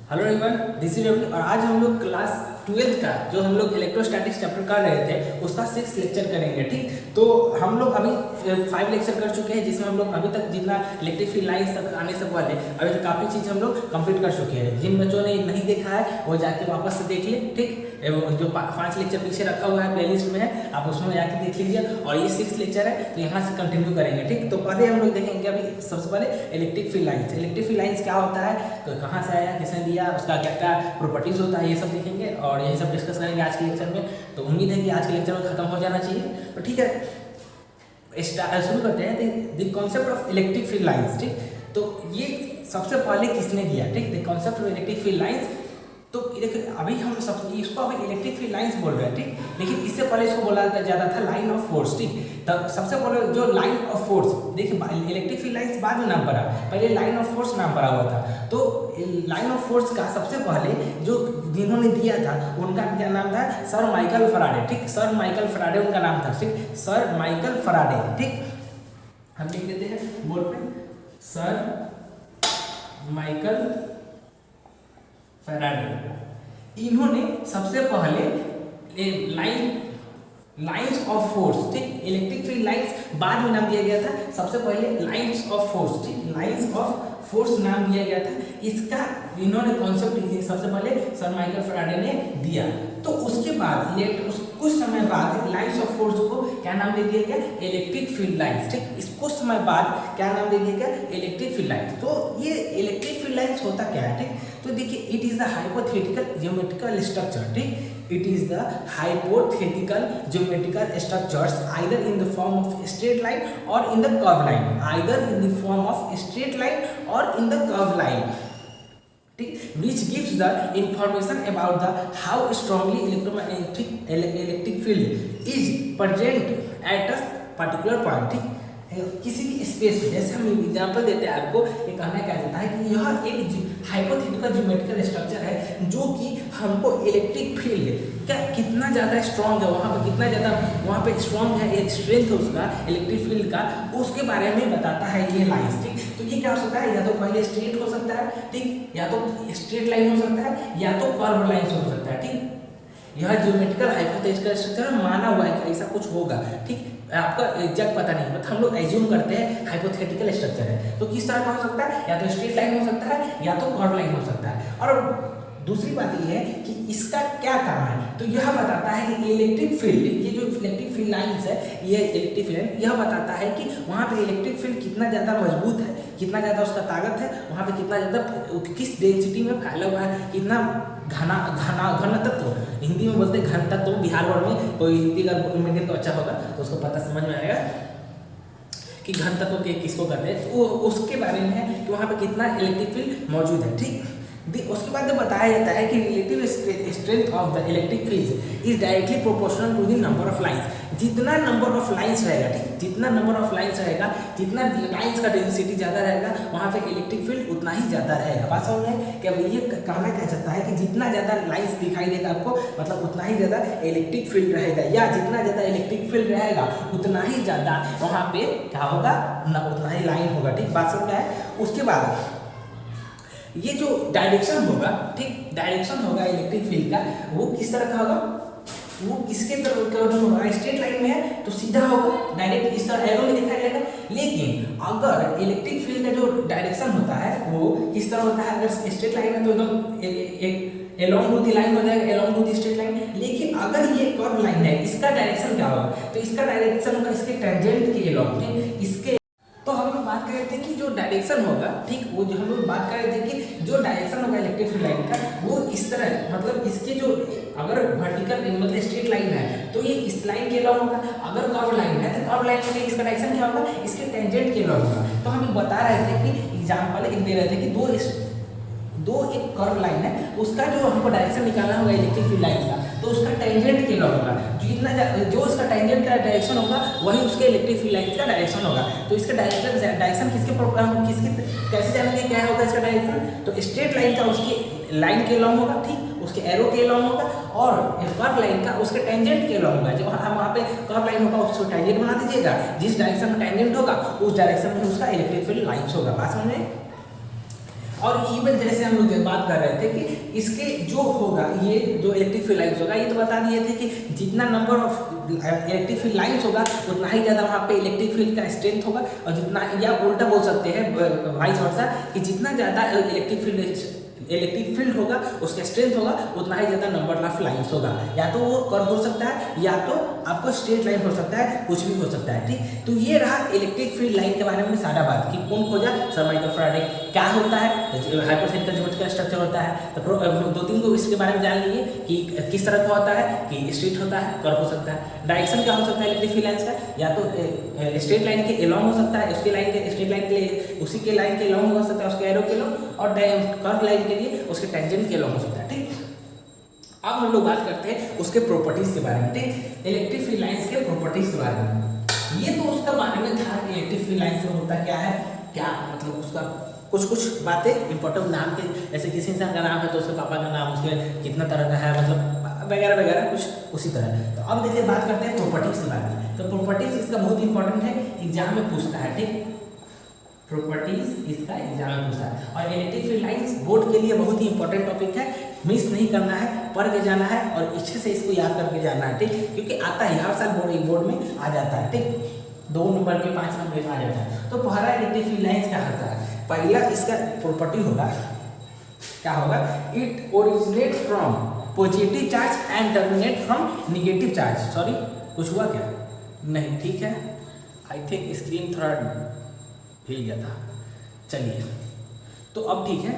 Hello everyone, this is Ravi और आज हम लोग क्लास 12th का जो हम लोग इलेक्ट्रोस्टैटिक्स चैप्टर कर रहे थे उसका 6 लेक्चर करेंगे। ठीक, तो हम लोग अभी 5 लेक्चर कर चुके हैं जिसमें हम लोग अभी तक जितना इलेक्ट्रिक फील्ड लाइन्स तक आने से पहले अभी तक काफ़ी चीज़ हम लोग कंप्लीट कर चुके हैं। जिन बच्चों ने नहीं देखा है वो जाके वापस से देख ले। ठीक, जो 5 लेक्चर पीछे रखा हुआ है प्लेलिस्ट में है, आप उसमें जाके देख लीजिए। और ये 6 लेक्चर है तो यहाँ से कंटिन्यू करेंगे। ठीक, तो पहले हम लोग देखेंगे अभी सबसे पहले electric field lines. Electric field lines क्या होता है, तो कहाँ से आया, किसने दिया, उसका क्या क्या प्रॉपर्टीज होता है, ये सब देखेंगे और यही सब डिस्कस करेंगे आज के लेक्चर में। तो उम्मीद है कि आज के लेक्चर में खत्म हो जाना चाहिए। तो ठीक है, शुरू करते हैं। The concept of electric field lines. ठीक, तो ये सबसे पहले किसने दिया? ठीक, the concept of electric field lines. तो देखिए अभी हम सब इसको अभी इलेक्ट्रिक फील्ड लाइन्स बोल रहे हैं। ठीक, लेकिन इससे पहले इसको बोला जाता था लाइन ऑफ फोर्स। ठीक, तब सबसे पहले जो लाइन ऑफ फोर्स, देखिए इलेक्ट्रिक फील्ड लाइन्स बाद में नाम पड़ा, पहले लाइन ऑफ फोर्स नाम पड़ा हुआ था। तो लाइन ऑफ फोर्स का सबसे पहले जो जिन्होंने दिया था उनका क्या नाम था? Sir Michael Faraday. ठीक, सर माइकल फैराडे उनका नाम था। ठीक, सर माइकल फैराडे। ठीक, हम लिख देते हैं बोर्ड पे, सर माइकल फैराडे। इन्होंने सबसे पहले लाइन्स ऑफ फोर्स, ठीक, इलेक्ट्रिक फील्ड लाइन्स बाद में नाम दिया गया था, सबसे पहले लाइन्स ऑफ फोर्स। ठीक, लाइन्स ऑफ फोर्स नाम दिया गया था। इसका इन्होंने कॉन्सेप्ट सबसे पहले सर माइकल फैराडे ने दिया। तो उसके बाद कुछ समय बाद लाइन्स ऑफ फोर्स को क्या नाम दे दिया गया? Electric field lines. ठीक, इस कुछ समय बाद क्या नाम दे दिया गया? Electric field lines. तो ये इलेक्ट्रिक फील्ड लाइन्स होता क्या है? ठीक, तो देखिए it is the hypothetical geometrical structure. ठीक, it is the hypothetical geometrical structures either in the form of straight line or in the curved line, either in the form of straight line or in the curved line, which gives the information about the how strongly electric field is present at a particular point। ठीक, किसी भी space में, जैसे हम example देते हैं आपको, ये कहना क्या चाहता है कि यह एक हाइपोथेटिकल ज्योमेट्रिकल स्ट्रक्चर है जो कि हमको इलेक्ट्रिक फील्ड क्या कितना ज़्यादा स्ट्रॉन्ग है, वहाँ पर कितना ज़्यादा वहाँ पे स्ट्रॉन्ग है, एक स्ट्रेंथ है उसका इलेक्ट्रिक फील्ड का, उसके बारे में बताता है ये लाइन्स। ठीक, तो ये क्या हो सकता है? या तो पहले स्ट्रेट हो सकता है, ठीक, या तो स्ट्रेट लाइन हो सकता है, या तो कर्व लाइन हो सकता है। ठीक, यह ज्योमेट्रिकल हाइपोथेटिकल स्ट्रक्चर माना हुआ है कि ऐसा कुछ होगा। ठीक, आपका एग्जैक्ट पता नहीं, मतलब हम लोग एज्यूम करते हैं हाइपोथेटिकल स्ट्रक्चर है। तो किस तरह का हो सकता है? या तो स्ट्रेट लाइन हो सकता है या तो कर्व लाइन हो सकता है। और दूसरी बात ये है कि इसका क्या काम है, तो यह बताता है कि इलेक्ट्रिक फील्ड, ये जो इलेक्ट्रिक फील्ड लाइन्स है, ये इलेक्ट्रिक फील्ड यह बताता है कि वहाँ पे इलेक्ट्रिक फील्ड कितना ज़्यादा मजबूत है, कितना ज़्यादा उसका ताकत है, वहाँ पे कितना ज़्यादा किस डेंसिटी में फैला हुआ है, कितना घन तत्व, हिंदी में बोलते हैं घन तत्व, बिहार वर्ड में कोई हिंदी का मीडियम तो अच्छा होगा तो उसको पता समझ में आएगा कि घन तत्व के किसको कहते हैं। वो उसके बारे में है कि वहाँ पे कितना इलेक्ट्रिक फील्ड मौजूद है। ठीक, उसके बाद बताया जाता है कि relative strength of the electric field is directly proportional to the number of lines. जितना नंबर ऑफ लाइन्स रहेगा, ठीक, जितना नंबर ऑफ लाइन्स रहेगा, जितना लाइन्स का डेंसिटी ज़्यादा रहेगा, वहाँ पे इलेक्ट्रिक फील्ड उतना ही ज़्यादा रहेगा। बात समझ में क्या? ये कहना क्या चाहता है कि जितना ज़्यादा लाइन्स दिखाई देगा आपको, मतलब उतना ही ज़्यादा इलेक्ट्रिक फील्ड रहेगा, या जितना ज़्यादा इलेक्ट्रिक फील्ड रहेगा उतना ही ज़्यादा वहाँ पे क्या होगा ना, उतना ही लाइन होगा। ठीक, बात समझ में है? उसके बाद ये जो डायरेक्शन होगा, ठीक, डायरेक्शन होगा इलेक्ट्रिक फील्ड का, वो किस तरह का होगा? वो किसके तरफ होगा? स्ट्रेट लाइन में है तो सीधा होगा, डायरेक्ट इस तरह एरो में दिखाया जाएगा। लेकिन अगर इलेक्ट्रिक फील्ड का जो डायरेक्शन होता है वो किस तरह होता है? अगर स्ट्रेट लाइन है तो एकदम एलोंग टू द लाइन हो जाएगा, along to the straight line. लेकिन अगर ये कर्व लाइन है, इसका डायरेक्शन क्या होगा? तो इसका डायरेक्शन होगा इसके टेंजेंट के एलोंग। ठीक, इसके तो हम लोग बात कर रहे थे कि जो डायरेक्शन होगा, ठीक, वो जो हम लोग बात कर रहे थे कि जो डायरेक्शन होगा इलेक्ट्रिक फील्ड लाइन का वो इस तरह, मतलब इसके जो अगर वर्टिकल मतलब स्ट्रेट लाइन है तो ये इस लाइन के अलॉन्ग होगा, अगर कर्व लाइन है तो कर्व लाइन में इसका डायरेक्शन क्या होगा? इसके टेंजेंट के अलॉन्ग होगा। तो हम बता रहे थे कि एग्जाम्पल एक दे रहे थे कि दो एक कर्व लाइन है, उसका जो हमको डायरेक्शन निकालना होगा इलेक्ट्रिक फील्ड लाइन का, तो उसका टेंजेंट के अलॉन्ग होगा, जो उसका टेंजेंट का डायरेक्शन होगा वही उसके इलेक्ट्रिक फील्ड लाइन का डायरेक्शन होगा। तो इसका डायरेक्शन किसके कैसे जानेंगे क्या होगा इसका डायरेक्शन? तो स्ट्रेट लाइन का उसकी लाइन के अलॉन्ग होगा, ठीक, उसके एरो के अलॉन्ग होगा, और कर्व लाइन का उसके टेंजेंट के अलॉन्ग होगा। जो वहाँ पे कर्व लाइन होगा उसको टेंजेंट बना दीजिएगा, जिस डायरेक्शन में टेंजेंट होगा उस डायरेक्शन में उसका इलेक्ट्रिक फील्ड लाइन्स होगा। बात समझ में? और इवन जैसे हम लोग बात कर रहे थे कि इसके जो होगा, ये जो इलेक्ट्रिक फील्ड लाइन्स होगा, ये तो बता दिए थे कि जितना number of electric field lines होगा उतना ही ज़्यादा वहाँ पे इलेक्ट्रिक फील्ड का स्ट्रेंथ होगा, और जितना, या उल्टा बोल सकते हैं वाइस वर्सा कि जितना ज़्यादा इलेक्ट्रिक फील्ड होगा उसका स्ट्रेंथ होगा उतना ही ज़्यादा नंबर ऑफ लाइन्स होगा। या तो वो कर्व हो सकता है या तो आपको स्ट्रेट लाइन हो सकता है, कुछ भी हो सकता है। ठीक, तो ये रहा इलेक्ट्रिक फील्ड लाइन के बारे में सारा बात कि कौन खोजा, सर माइकल फैराडे। क्या होता है, हाइपोथेटिकल ज्योमेट्रिकल स्ट्रक्चर होता है। तो दो तीन को इसके बारे में जान लीजिए कि किस तरह का होता है, कि स्ट्रेट होता है, कर्व हो सकता है। डायरेक्शन क्या हो सकता है इलेक्ट्रिक फील्ड लाइन्स का, या तो स्ट्रेट लाइन के एलोंग हो सकता है, उसके लाइन के स्ट्रेट लाइन के लिए उसी के लाइन के एलोंग हो सकता है, उसके एरो के एलोंग, और कर्व लाइन के लिए उसके टेंजेंट के एलोंग हो सकता है। ठीक, अब हम लोग बात करते हैं उसके प्रॉपर्टीज के बारे में। ठीक, इलेक्ट्रिक फील्ड लाइंस के प्रॉपर्टीज के बारे में। ये तो उसका बारे में था कि इलेक्ट्रिक फील्ड लाइंस में होता क्या है, क्या मतलब उसका कुछ बातें इंपॉर्टेंट नाम के, जैसे किसी इंसान का नाम है तो उसके पापा का नाम, उसके कितना तरह का है, मतलब वगैरह वगैरह कुछ उसी तरह। तो अब देखिए बात करते हैं प्रॉपर्टीज के बारे में। तो प्रॉपर्टीज इसका बहुत इंपॉर्टेंट है, एग्जाम में पूछता है। ठीक, प्रॉपर्टीज इसका एग्जाम में पूछा है, और इलेक्ट्रिक फील्ड लाइंस बोर्ड के लिए बहुत ही इंपॉर्टेंट टॉपिक है, मिस नहीं करना है, पढ़ के जाना है और अच्छे से इसको याद करके जाना है। ठीक, क्योंकि आता है हर साल बोर्ड में आ जाता है। ठीक, 2 नंबर के 5 नंबर में आ जाता है। तो पहला इलेक्ट्रिक फील्ड लाइंस क्या होता है, पहला इसका प्रॉपर्टी होगा, क्या होगा, it originate from positive charge and terminate from negative charge. Sorry, कुछ हुआ क्या, नहीं, ठीक है, आई थिंक स्क्रीन थोड़ा हिल गया था। चलिए, तो अब ठीक है।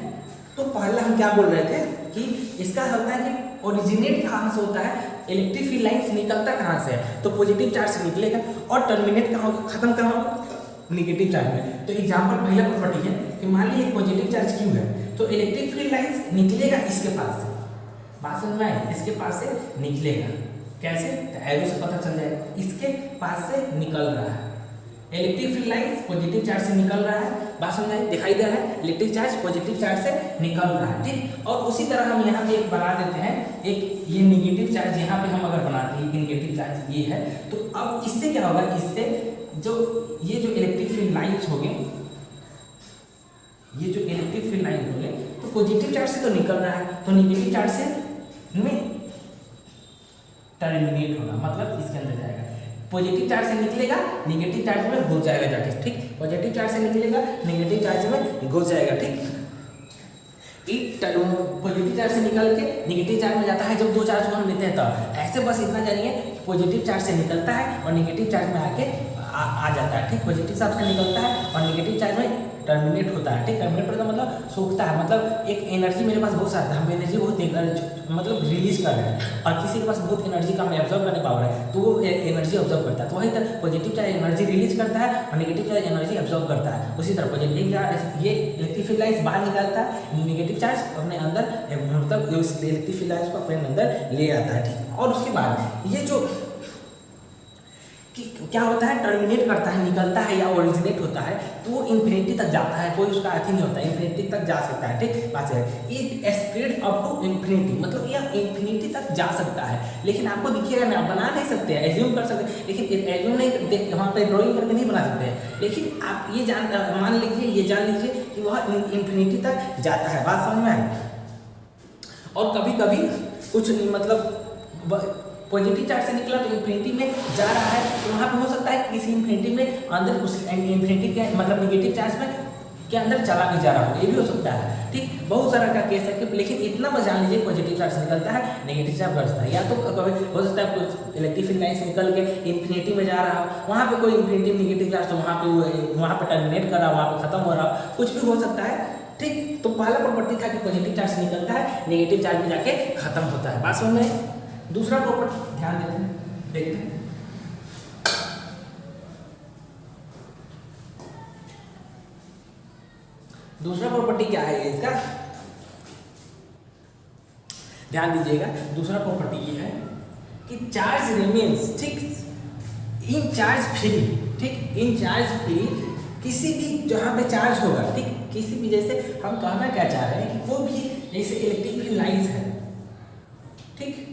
तो पहला हम क्या बोल रहे थे कि इसका होता है कि ओरिजिनेट कहाँ से होता है, इलेक्ट्रिक फील्ड लाइंस निकलता कहाँ से है, तो पॉजिटिव चार्ज से निकलेगा, और टर्मिनेट कहाँ होगा, खत्म कहाँ होगा, निगेटिव चार्ज में। तो एग्जाम्पल पहला प्रॉपर्टी है कि मान लीजिए पॉजिटिव चार्ज क्यों है, तो इलेक्ट्रिक फील्ड लाइंस निकलेगा इसके पास से, बात समझ में आए, इसके पास से निकलेगा, कैसे, तो एरो से पता चल जाएगा, इसके पास से निकल रहा है। Electric field lines positive charge से निकल रहा है, बात समझ में दिखाई दे रहा है, इलेक्ट्रिक चार्ज पॉजिटिव चार्ज से निकल रहा है। ठीक, और उसी तरह हम यहाँ पे एक बना देते हैं, एक ये निगेटिव चार्ज यहाँ पे हम अगर बनाते हैं, निगेटिव चार्ज ये है, तो अब इससे क्या होगा, इससे जो ये जो इलेक्ट्रिक फील्ड लाइंस हो गए, ये जो इलेक्ट्रिक फील्ड लाइन हो गए, तो पॉजिटिव चार्ज से तो निकल रहा है, तो निगेटिव चार्ज से में टर्मिनेट होगा, मतलब इसके अंदर जाएगा, पॉजिटिव चार्ज से निकलेगा, निगेटिव चार्ज में घुस जाएगा जाके। ठीक, पॉजिटिव चार्ज से निकलेगा, निगेटिव चार्ज में घुस जाएगा। ठीक, पॉजिटिव चार्ज से निकल के निगेटिव चार्ज में जाता है जब 2 चार्ज को हम लेते हैं, तो ऐसे बस इतना जानिए पॉजिटिव चार्ज से निकलता है और निगेटिव चार्ज में आके आ जाता है। ठीक, पॉजिटिव चार्ज से निकलता है और निगेटिव चार्ज में टर्मिनेट होता है। ठीक, टर्मिनेट होता है मतलब सूखता है, मतलब एक एनर्जी मेरे पास बहुत सारा है, हम एनर्जी बहुत मतलब रिलीज कर रहे हैं, और किसी के पास बहुत एनर्जी कम है, ऑब्जर्व करने पावर है, तो वो एनर्जी ऑब्जर्व करता है। तो वही तरह पॉजिटिव चार्ज एनर्जी रिलीज करता है और नेगेटिव चार्ज एनर्जी ऑब्जर्व करता है। उसी तरह पॉजिटिव चार्ज ये इलेक्ट्रिक फील्ड लाइंस बाहर निकालता है, नेगेटिव चार्ज अपने अंदर मतलब इलेक्ट्रिक फील्ड लाइंस को अपने अंदर ले आता है। ठीक, और उसके बाद ये जो क्या होता है, टर्मिनेट करता है, निकलता है या ओरिजिनेट होता है, तो वो इन्फिनिटी तक जाता है, कोई उसका अर्थ नहीं होता है, इन्फिनिटी तक जा सकता है। ठीक, बात है, it spread up to infinity, मतलब यह इन्फिनिटी तक जा सकता है, लेकिन आपको दिखिएगा ना, बना नहीं सकते हैं, एज्यूम कर सकते हैं, लेकिन एज्यूम नहीं, वहाँ पे ड्राइंग करके नहीं बना सकते हैं, लेकिन आप ये मान लीजिए, ये जान लीजिए कि वह इन्फिनिटी तक जाता है, बात समझ में आए। और कभी कभी कुछ मतलब पॉजिटिव चार्ज से निकला तो इन्फिनिटी में जा रहा है, तो वहाँ पे हो सकता है किसी इन्फिनिटी में अंदर उस इन्फिनिटी के मतलब निगेटिव चार्ज में के अंदर चला भी जा रहा हो, ये भी हो सकता है। ठीक, बहुत सारा का केस है कि, लेकिन इतना बस जान लीजिए पॉजिटिव चार्ज से निकलता है, नेगेटिव चार्ज बढ़ता है, या तो कभी हो सकता है कुछ इलेक्ट्रिक फील्ड लाइन से निकल के इन्फिनिटी में जा रहा हो, वहाँ पे कोई इन्फिनिटी निगेटिव चार्ज, तो वहाँ पे टर्मिनेट कर रहा हो, वहाँ पे खत्म हो रहा हो, कुछ भी हो सकता है। ठीक, तो पहला प्रॉपर्टी था कि पॉजिटिव चार्ज से निकलता है, नेगेटिव चार्ज में जाके खत्म होता है, बात समझ में। दूसरा प्रॉपर्टी ध्यान देते हैं, देखते हैं, दूसरा प्रॉपर्टी क्या है इसका, ध्यान दीजिएगा। दूसरा प्रॉपर्टी ये है कि चार्ज रिमेन्स, ठीक, इन चार्ज फ्री। ठीक, इन चार्ज फ्री, किसी भी जहाँ पे चार्ज होगा, ठीक, किसी भी, जैसे हम कहना क्या चाह रहे हैं कि कोई भी जैसे इलेक्ट्रिक फील्ड लाइंस है, ठीक,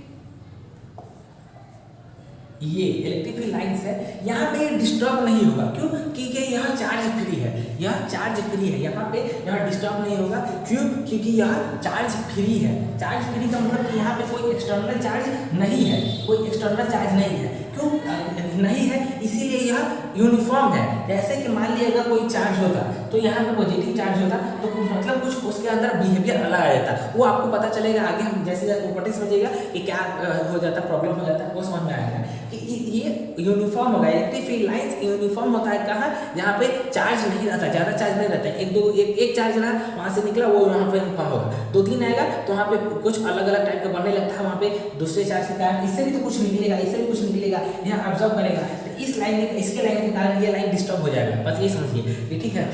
ये इलेक्ट्रिक फील्ड लाइंस है, यहाँ पे डिस्टर्ब नहीं होगा। क्यों? क्योंकि यहाँ चार्ज फ्री है, यह चार्ज फ्री है, यहाँ पे यहाँ डिस्टर्ब नहीं होगा। क्यों? क्योंकि यह चार्ज फ्री है। चार्ज फ्री का मतलब कि यहाँ पे कोई एक्सटर्नल चार्ज नहीं है, कोई एक्सटर्नल चार्ज नहीं है। क्यों नहीं है? इसीलिए यह यूनिफॉर्म है। जैसे कि मान लिया अगर कोई चार्ज होता तो यहाँ पे पॉजिटिव चार्ज होता तो मतलब कुछ उसके अंदर बिहेवियर अलग आ जाता, वो आपको पता चलेगा आगे। हम जैसे प्रॉपर्टी समझिएगा कि क्या हो जाता, प्रॉब्लम हो जाता है, वो समझ में आएगा कि ये यूनिफॉर्म होगा। इलेक्ट्रिक फील्ड लाइंस यूनिफॉर्म होता है कहाँ? जहाँ पे चार्ज नहीं रहता, ज़्यादा चार्ज नहीं रहता है। एक चार्ज रहा, वहाँ से निकला, वो यहाँ पे यूनिफॉर्म होगा। 2-3 आएगा तो वहाँ पे कुछ अलग अलग टाइप का बनने लगता है, वहाँ पे दूसरे चार्ज के कारण इससे भी तो कुछ निकलेगा, इससे भी कुछ निकलेगा, यहाँ ऑब्जर्व करेगा। तो इस लाइन में, इसके लाइन के कारण ये लाइन डिस्टर्ब हो जाएगा। बस ये समझिए, ठीक है।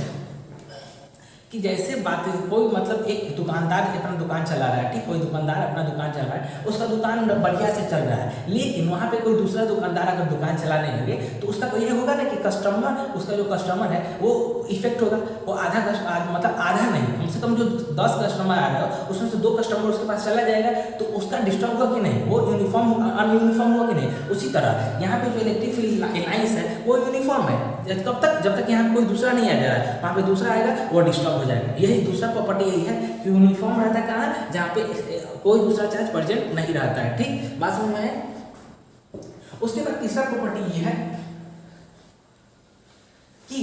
कि जैसे बात कोई मतलब एक दुकानदार अपना दुकान चला रहा है, ठीक, कोई दुकानदार अपना दुकान चला रहा है, उसका दुकान बढ़िया से चल रहा है, लेकिन वहाँ पे कोई दूसरा दुकानदार अगर दुकान चलाने लगे तो उसका तो ये होगा ना कि कस्टमर, उसका जो कस्टमर है वो इफेक्ट होगा। वो मतलब आधा नहीं, कम से कम जो 10 कस्टमर आ रहे हो उसमें से 2 कस्टमर उसके पास चला जाएगा, तो उसका डिस्टर्ब हुआ कि नहीं? वो यूनिफॉर्म अनयूनिफॉर्म हुआ कि नहीं? उसी तरह यहाँ पे जो इलेक्ट्रिक फील्ड लाइंस है वो यूनिफॉर्म है। कब तक? जब तक यहाँ पे कोई दूसरा नहीं आ जा रहा है, वहाँ पे दूसरा आएगा वो डिस्टर्ब हो जाएगा। यही दूसरा प्रॉपर्टी यही है कि यूनिफॉर्म रहता है कहाँ? जहाँ पे कोई दूसरा चार्ज प्रेजेंट नहीं रहता है, ठीक, बात समझ में है। उसके बाद तीसरा प्रॉपर्टी ये है कि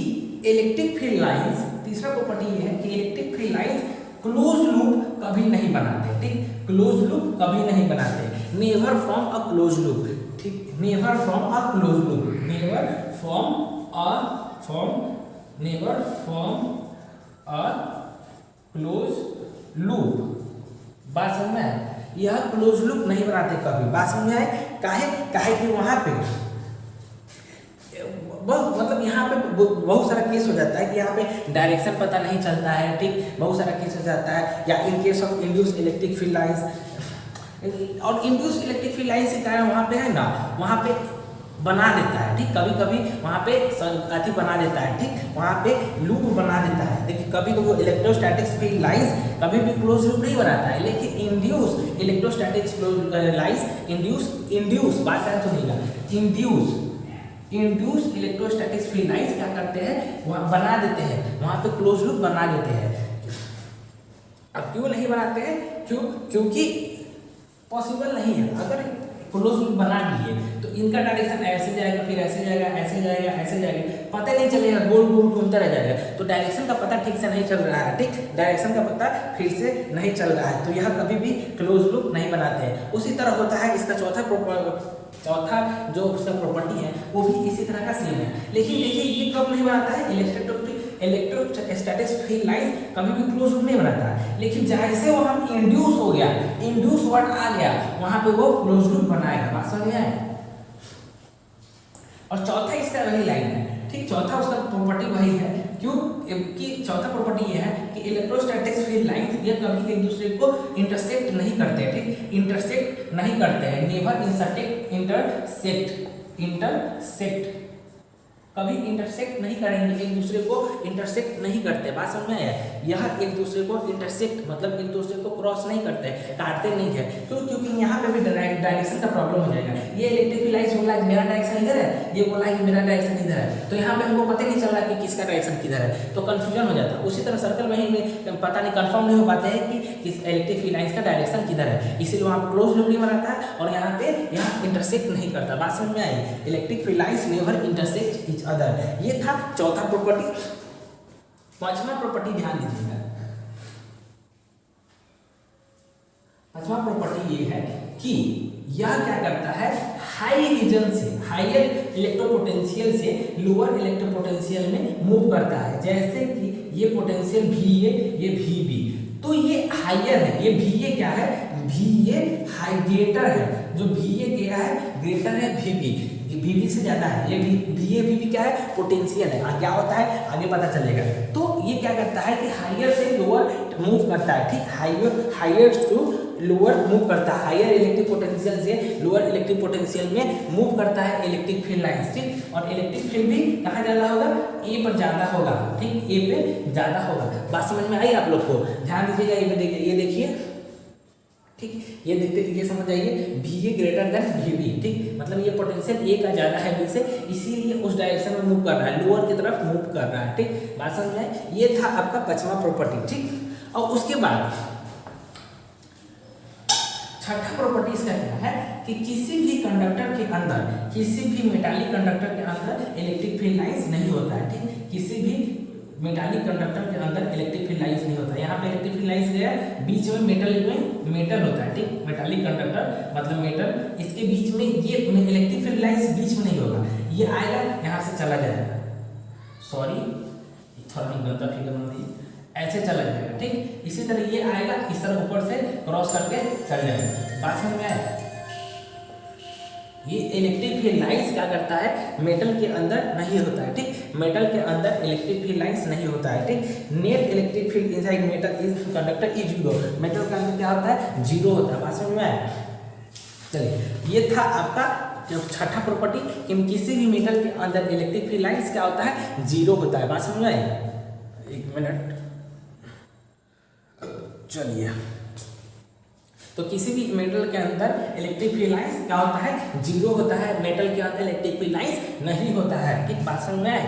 इलेक्ट्रिक फील्ड लाइंस, तीसरा प्रॉपर्टी ये है कि electric field lines close loop कभी नहीं बनाते, ठीक, क्लोज लूप कभी नहीं बनाते। Never form a close loop, ठीक, never form a close loop, never form a close loop. बात समझ में आए? यह क्लोज लूप नहीं बनाते कभी। बात समझ में आए? काहे कि वहां पे मतलब यहाँ पे बहुत सारा केस हो जाता है कि यहाँ पे डायरेक्शन पता नहीं चलता है, ठीक, बहुत सारा केस हो जाता है। या in case of induce electric field lines, और इंड्यूस इलेक्ट्रिक फील्ड लाइंस के कारण वहाँ पे है ना, वहाँ पे बना देता है, ठीक, कभी कभी वहाँ पे अति बना देता है, ठीक, वहाँ पे लूप बना देता है। देखिए कभी कभी इलेक्ट्रोस्टैटिक फील्ड लाइंस कभी भी क्लोज लूप नहीं बनाता है, लेकिन इंड्यूस इलेक्ट्रोस्टैटिक लाइंस इंड्यूस बात है तो नहीं, इंड्यूस इलेक्ट्रोस्टैटिक फील्ड लाइंस क्या करते हैं? वहाँ बना देते हैं, वहाँ पे क्लोज लूप बना देते हैं। अब क्यों नहीं बनाते हैं? क्योंकि पॉसिबल नहीं है। अगर क्लोज लूप बना दिए तो इनका डायरेक्शन ऐसे जाएगा, फिर ऐसे जाएगा, ऐसे जाएगा, ऐसे जाएगा, पता नहीं चलेगा, गोल गोल घूमता रह जाएगा। तो डायरेक्शन का पता ठीक से नहीं चल रहा है, ठीक, डायरेक्शन का पता फिर से नहीं चल रहा है, तो यह कभी भी क्लोज लूप नहीं बनाते हैं। उसी तरह होता है इसका चौथा जो उसका प्रॉपर्टी है वो भी इसी तरह का सेम है। लेकिन देखिए ये कब नहीं बनाता है? इलेक्ट्रोस्टैटिक फील्ड लाइंस कभी भी क्लोज लूप नहीं बनाता है, लेकिन जैसे वो हम इंड्यूस हो गया, इंड्यूस वर्ड आ गया, वहां पे वो क्लोज लूप बनाएगा। बात समझ में आए? और चौथा इसका वही लाइन है, ठीक, चौथा उसका प्रॉपर्टी वही है। क्यों कि चौथा प्रॉपर्टी ये है कि इलेक्ट्रोस्टैटिक फील्ड लाइंस ये कभी एक दूसरे को इंटरसेक्ट नहीं करते, ठीक, इंटरसेक्ट नहीं करते हैं, नेवर इंटरसेक्ट कभी इंटरसेक्ट नहीं करेंगे, एक दूसरे को इंटरसेक्ट नहीं करते। बात समझ में आया? यह एक दूसरे को इंटरसेक्ट मतलब एक दूसरे को क्रॉस नहीं करते, काटते नहीं है। क्यों? क्योंकि यहाँ पे भी डायरेक्शन का प्रॉब्लम हो जाएगा। ये इलेक्ट्रिक फील्ड लाइंस बोला मेरा डायरेक्शन इधर है, ये बोला कि मेरा डायरेक्शन इधर है, तो यहाँ पे हमको पता नहीं चल रहा कि किसका डायरेक्शन किधर है, तो कंफ्यूजन हो जाता है। उसी तरह सर्कल वहीं में पता नहीं, कंफर्म नहीं हो पाते हैं कि इस इलेक्ट्रिक फील्ड लाइंस का डायरेक्शन किधर है, इसीलिए वहाँ पर क्लोज लूप नहीं बनाता है और यहाँ पे इंटरसेक्ट नहीं करता। बात समझ में आई? Electric field lines never intersect each other. ये था चौथा प्रॉपर्टी। पांचवा प्रॉपर्टी ध्यान दीजिएगा। पांचवा प्रॉपर्टी ये है कि यह क्या करता है? हाई रीजन से, हायर इलेक्ट्रोपोटेंशियल से लोअर इलेक्ट्रोपोटेंशियल में मूव करता है। जैसे कि ये पोटेंशियल VA, ये VB, तो ये हायर है, ये VA क्या है? VA हाई ग्रेटर है, जो VA क्या है? ग्रेटर है VB, VB से ज्यादा है। ये VA VB क्या है? पोटेंशियल है। क्या होता है आगे पता चलेगा। तो ये क्या करता है कि हायर से लोअर मूव करता है, ठीक, हायर टू लोअर मूव करता है, हायर इलेक्ट्रिक पोटेंशियल से लोअर इलेक्ट्रिक पोटेंशियल में मूव करता है इलेक्ट्रिक फील्ड लाइंस, ठीक, और इलेक्ट्रिक फील्ड भी कहाँ ज्यादा होगा? ए पर ज्यादा होगा, ठीक, ए पे ज्यादा होगा। बात समझ में आई आप लोग को? ध्यान दीजिएगा, ये देखिए, ठीक, ये देखते ये समझ जाइए VA ग्रेटर देन VB, ठीक, मतलब ये पोटेंशियल A का ज़्यादा है B से, इसीलिए उस डायरेक्शन में मूव कर रहा है, लोअर की तरफ मूव कर रहा है, ठीक, बात समझ में आए। ये था आपका 5वां प्रॉपर्टी, ठीक। और उसके बाद छठा प्रॉपर्टी इसका क्या है कि किसी भी कंडक्टर के अंदर, किसी भी मेटालिक कंडक्टर के अंदर इलेक्ट्रिक फील्ड लाइंस नहीं होता है, ठीक, किसी भी मेटालिक कंडक्टर के अंदर इलेक्ट्रिक फील्ड लाइंस नहीं होता है। यहाँ पे इलेक्ट्रिक फील्ड लाइंस गया, बीच में मेटल होता है, ठीक, मेटालिक कंडक्टर मतलब मेटल, इसके बीच में ये इलेक्ट्रिक फील्ड लाइंस बीच में नहीं होगा, ये आएगा यहाँ से चला जाएगा, सॉरी थोड़ा हम गलत फिगर बना दिए, ऐसे चला जाएगा, ठीक, इसी तरह ये आएगा इस तरह ऊपर से क्रॉस करके चल जाएगा, बात समझ में आए। ये इलेक्ट्रिक फील्ड लाइंस क्या करता है, मेटल के अंदर नहीं होता है, ठीक, मेटल के अंदर इलेक्ट्रिक फील्ड लाइंस नहीं होता है, ठीक। Net electric field inside metal is conductor is zero, metal के अंदर क्या होता है, जीरो होता है, बात समझ में आया। चलिए ये था आपका छठा प्रॉपर्टी कि किसी भी मेटल के अंदर इलेक्ट्रिक फील्ड लाइंस क्या होता है, जीरो होता है, बात समझ में आई। एक मिनट, चलिए, तो किसी भी मेटल के अंदर इलेक्ट्रिक फील्ड लाइंस क्या होता है, जीरो होता है, मेटल के अंदर इलेक्ट्रिक फील्ड लाइंस नहीं होता है, ठीक, बात समझ में आए।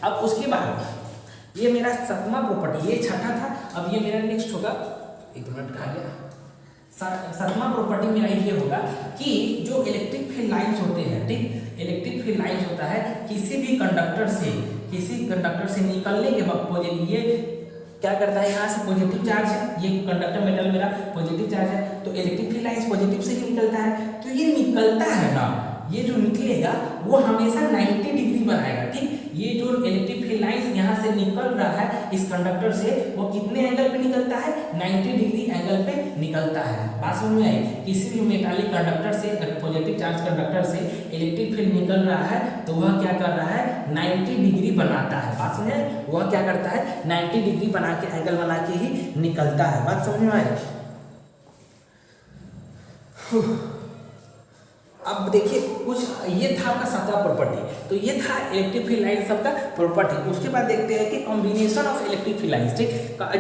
अब उसके बाद ये मेरा 7वां प्रॉपर्टी, ये छठा था, अब ये मेरा नेक्स्ट होगा, एक मिनट कहा गया, 7वां प्रॉपर्टी मेरा ये होगा कि जो इलेक्ट्रिक फील्ड लाइंस होते हैं, ठीक, इलेक्ट्रिक फील्ड लाइंस होता है किसी भी कंडक्टर से निकलने के वक्त ये क्या करता है, यहाँ से पॉजिटिव चार्ज है, ये कंडक्टर मेटल मेरा पॉजिटिव चार्ज है, तो इलेक्ट्रिक फील्ड लाइंस पॉजिटिव से ही निकलता है, तो ये निकलता है ना, ये जो निकलेगा वो हमेशा 90 डिग्री बनाएगा, ठीक, ये जो इलेक्ट्रिक फील्ड लाइंस यहाँ से निकल रहा है इस कंडक्टर से, वो कितने एंगल पे निकलता है, 90 डिग्री एंगल पे निकलता है, बात समझ में आई। किसी भी मेटालिक कंडक्टर से, पॉजिटिव चार्ज कंडक्टर से इलेक्ट्रिक फील्ड निकल रहा है तो वह क्या कर रहा है, 90 डिग्री बनाता है, बात समझे, वह क्या करता है, 90 डिग्री बना के एंगल बना के ही निकलता है, बात समझ में आई। अब देखिए कुछ ये था आपका 7वां प्रॉपर्टी, तो ये था इलेक्ट्रिक फील्ड लाइंस सबका प्रॉपर्टी। उसके बाद देखते हैं कि combination of electric field lines, ठीक,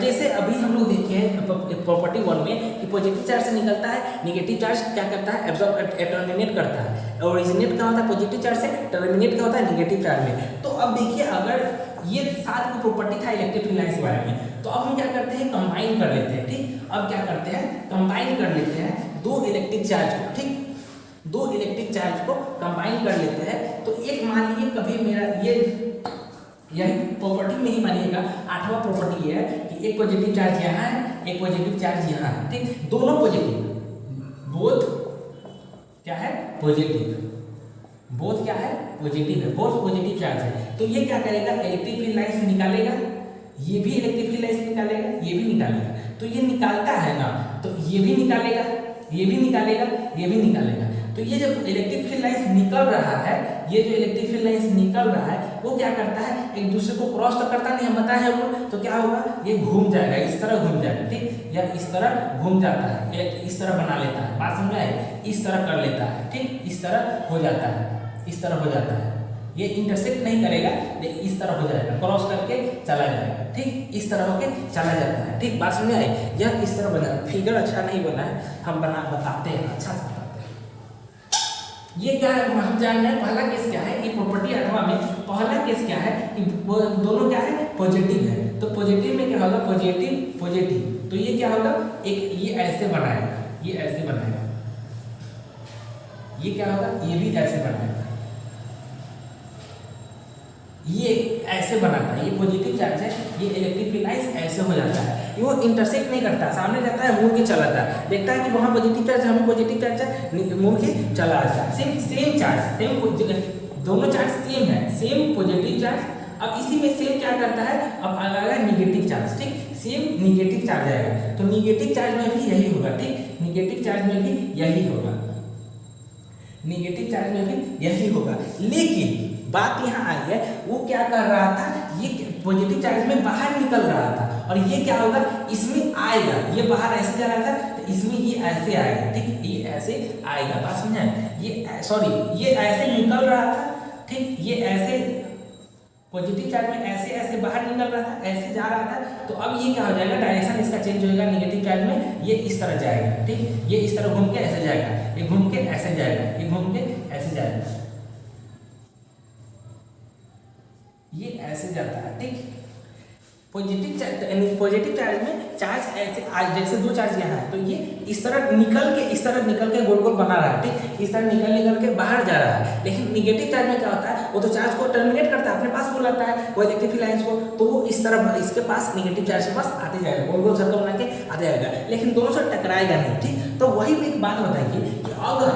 जैसे अभी हम लोग देखे हैं प्रॉपर्टी 1 में कि पॉजिटिव चार्ज से निकलता है, नेगेटिव चार्ज क्या करता है, एब्जॉर्ब टर्मिनेट करता है, ओरिजिनेट क्या होता है पॉजिटिव चार्ज से, टर्मिनेट क्या होता है नेगेटिव चार्ज में। तो अब देखिए अगर ये 7 को प्रॉपर्टी था इलेक्ट्रिक फील्ड लाइंस के बारे में, तो अब हम क्या करते हैं, कंबाइन कर लेते हैं, ठीक, अब क्या करते हैं, कंबाइन कर लेते हैं दो इलेक्ट्रिक चार्ज को, ठीक, दो इलेक्ट्रिक चार्ज को कंबाइन कर लेते हैं। तो एक मान लीजिए कभी मेरा ये यही प्रॉपर्टी में ही मानिएगा 8वां प्रॉपर्टी ये है कि एक पॉजिटिव चार्ज यहाँ है, एक पॉजिटिव चार्ज यहाँ है, ठीक, दोनों पॉजिटिव, बोथ क्या है पॉजिटिव, बोथ क्या है पॉजिटिव है, बोथ पॉजिटिव चार्ज है। तो ये क्या करेगा, इलेक्ट्रिक फील्ड लाइंस निकालेगा, ये भी इलेक्ट्रिक फील्ड लाइंस निकालेगा, ये भी निकालेगा, तो ये निकालता है ना, तो ये भी निकालेगा, ये भी निकालेगा, ये भी निकालेगा। तो ये जब इलेक्ट्रिक फील्ड लाइंस निकल रहा है, ये जो इलेक्ट्रिक फील्ड लाइंस निकल रहा है वो क्या करता है, एक दूसरे को क्रॉस तो करता नहीं, हम बताए हैं वो, तो क्या होगा, ये घूम जाएगा, इस तरह घूम जाएगा, ठीक, या इस तरह घूम जाता है, इस तरह बना लेता है, बात समझ में आए, इस तरह कर लेता है, ठीक, इस तरह हो जाता है, इस तरह हो जाता है, ये इंटरसेक्ट नहीं करेगा, लेकिन इस तरह हो जाएगा, क्रॉस करके चला जाएगा, ठीक, इस तरह होके चला जाता है, ठीक, बात समझ में आई। यह इस तरह बना, फिगर अच्छा नहीं बना है, हम बताते हैं, अच्छा से बताते हैं। ये क्या है, हम जान रहे हैं पहला केस क्या है, ये प्रॉपर्टी 8वां में पहला केस क्या है कि दोनों क्या है पॉजिटिव है, तो पॉजिटिव में क्या होगा, पॉजिटिव पॉजिटिव, तो ये क्या होगा, एक ये ऐसे बनाएगा, ये ऐसे बनाएगा, ये क्या होगा, ये भी ऐसे बनाएगा, ये ऐसे बनाता है, ये पॉजिटिव चार्ज है, ये इलेक्ट्रिक फील्ड लाइंस ऐसे हो जाता है, वो इंटरसेक्ट नहीं करता, सामने जाता है मुड़ के चला जाता है, देखता है कि वहाँ पॉजिटिव चार्ज, हमें पॉजिटिव चार्ज है, मुड़ के चला जाता है, सेम चार्ज, सेम दोनों चार्ज सेम है, सेम पॉजिटिव चार्ज। अब इसी में सेम क्या करता है, अब आएगा निगेटिव चार्ज, ठीक, सेम निगेटिव चार्ज आएगा, तो निगेटिव चार्ज में भी यही होगा, ठीक, निगेटिव चार्ज में भी यही होगा, निगेटिव चार्ज में भी यही होगा। लेकिन बात यहाँ आई है, वो क्या कर रहा था, ये पॉजिटिव चार्ज में बाहर निकल रहा था, और ये क्या होगा, इसमें आएगा, ये बाहर ऐसे जा रहा था, तो इसमें ये ऐसे आएगा, ठीक, ये ऐसे आएगा, बात समझे, ये सॉरी ये ऐसे निकल रहा था, ठीक, ये ऐसे पॉजिटिव चार्ज में ऐसे ऐसे बाहर निकल रहा था, ऐसे जा रहा था, तो अब ये क्या हो जाएगा, डायरेक्शन इसका चेंज होएगा। नेगेटिव चार्ज में ये इस तरह जाएगा, ठीक, ये इस तरह घूम के ऐसे जाएगा, ये घूम के ऐसे जाएगा, ये घूम के ऐसे जाएगा, ये ऐसे जाता है, ठीक। पॉजिटिव चार्ज में चार्ज ऐसे जैसे दो चार्ज यहाँ है, तो ये इस तरह निकल के गोल गोल बना रहा है, ठीक, इस तरह निकल के बाहर जा रहा है। लेकिन निगेटिव चार्ज में क्या होता है, वो तो चार्ज को टर्मिनेट करता है, अपने पास वो लाता है वो इलेक्ट्रिक फील्ड लाइंस को, तो वो इस तरह इसके पास निगेटिव चार्ज के पास आते जाएगा, गोल गोल सर्कल बना के आते जाएगा, लेकिन दोनों से टकराएगा नहीं, ठीक। तो वही एक बात बताइए कि अगर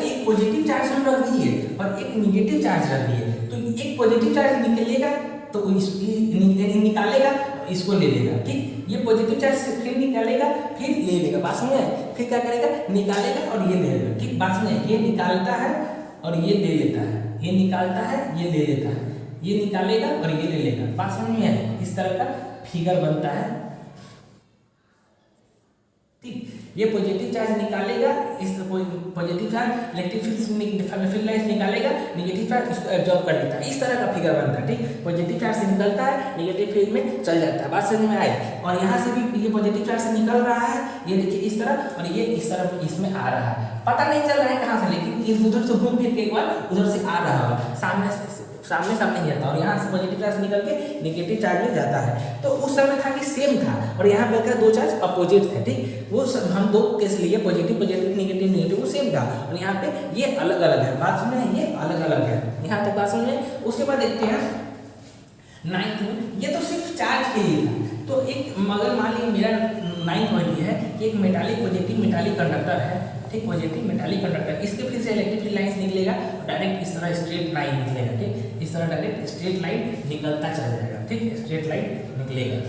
एक पॉजिटिव चार्ज हम रख दिए और एक निगेटिव चार्ज रख दिए, तो एक पॉजिटिव चार्ज निकलेगा तो निकालेगा, इसको ले लेगा, ठीक। ये पॉजिटिव चार्ज फिर निकालेगा, फिर ले लेगा, बात समझ में, फिर क्या करेगा, निकालेगा और ये ले लेगा, ठीक। बात समझ में, ये निकालता है और ये ले लेता है, ये निकालता है, ये ले लेता है, ये निकालेगा और ये ले लेगा, बात समझ में है। इस तरह का फिगर बनता है, ठीक। ये पॉजिटिव चार्ज निकालेगा, इस positive charge electric field lines निकालेगा, निगेटिव चार्ज इसको एब्जॉर्ब कर लेता है, इस तरह का फिगर बनता है, ठीक। पॉजिटिव चार्ज से निकलता है, निगेटिव फील्ड में चल जाता है, बात समझ में आई। और यहाँ से भी ये पॉजिटिव चार्ज से निकल रहा है, ये देखिए इस तरह, और ये इस तरह इसमें आ रहा है, पता नहीं चल रहा है कहाँ से, लेकिन ये उधर से घूम फिर के एक बार उधर से आ रहा होगा, सामने ही जाता है, और यहाँ से पॉजिटिव चार्ज निकल के निगेटिव चार्ज में जाता है। तो उस समय था कि सेम था, और यहाँ पे क्या दो चार्ज अपोजिट थे, ठीक। वो हम दो केस लिए, पॉजिटिव नेगेटिव वो सेम था, और यहाँ पे ये अलग अलग है, बात समझे, ये अलग अलग है, यहाँ तक बात समझे। उसके बाद देखते हैं 9th में, ये तो सिर्फ चार्ज के लिए था। तो एक मगर मान लीजिए मेरा 9th पॉइंट ये है कि एक मेटालिक कंडक्टर है, ठीक, पॉजिटिव मेटालिक कंडक्टर, इसके फिर से इलेक्ट्रिक फील्ड लाइंस निकलेगा, डायरेक्ट इस तरह स्ट्रेट लाइन निकलेगा, ठीक, इस तरह डायरेक्ट स्ट्रेट लाइन निकलता चल जाएगा, ठीक, स्ट्रेट लाइन निकलेगा,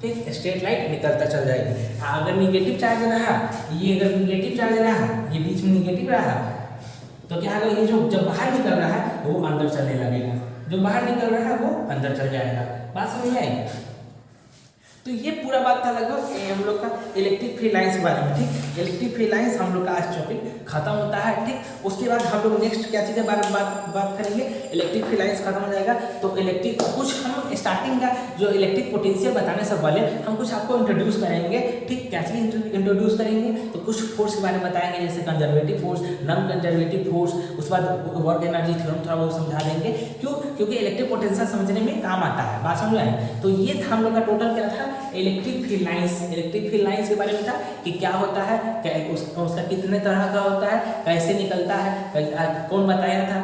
ठीक, स्ट्रेट लाइन निकलता चल जाएगा। अगर निगेटिव चार्ज रहा, ये अगर निगेटिव चार्ज रहा, ये बीच में निगेटिव रहा, तो क्या होगा, ये जो जब बाहर निकल रहा है वो अंदर चलने लगेगा, जो बाहर निकल रहा है वो अंदर चल जाएगा, बात समझ में आई। तो ये पूरा बात था लगभग हम लोग का इलेक्ट्रिक फील्ड लाइंस के बारे में, ठीक। इलेक्ट्रिक फील्ड लाइंस हम लोग का आज टॉपिक खत्म होता है, ठीक। उसके बाद हम लोग नेक्स्ट क्या चीज़ के बारे में बात करेंगे, इलेक्ट्रिक फील्ड लाइंस खत्म हो जाएगा तो इलेक्ट्रिक कुछ हम स्टार्टिंग का जो इलेक्ट्रिक पोटेंशियल बताने से पहले हम कुछ आपको इंट्रोड्यूस करेंगे, ठीक। क्या चीज़ इंट्रोड्यूस करेंगे, तो कुछ फोर्स के बारे में बताएंगे, जैसे conservative force, non conservative force, उसके बाद वर्क एनर्जी थ्योरम थोड़ा बहुत समझा देंगे, क्यों, क्योंकि इलेक्ट्रिक पोटेंशियल समझने में काम आता है, बात समझ में आई। तो ये था हम लोग का टोटल क्या था, इलेक्ट्रिक फील्ड लाइंस के बारे में था कि क्या होता है, क्या उसका कितने तरह का होता है, कैसे निकलता है, कौन बताया था,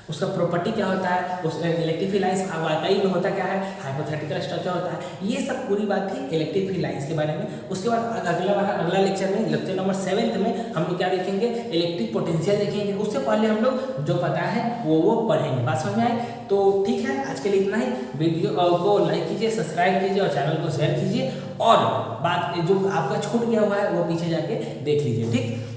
उसका प्रॉपर्टी क्या होता है, उस इलेक्ट्रिक फील्ड लाइंस वाकई में होता क्या है, हाइपोथेटिकल स्ट्रक्चर होता है, ये सब पूरी बात थी इलेक्ट्रिक फील्ड लाइंस के बारे में। उसके बाद अगला लेक्चर में, लेक्चर नंबर 7 में हम लोग क्या देखेंगे, इलेक्ट्रिक पोटेंशियल देखेंगे। उससे पहले हम लोग जो पता है वो पढ़ेंगे, बात समझ में आए। तो ठीक है, आज के लिए इतना ही। वीडियो को लाइक कीजिए, सब्सक्राइब कीजिए और चैनल को शेयर कीजिए, और बात जो आपका छूट गया हुआ है वो पीछे जाके देख लीजिए, ठीक।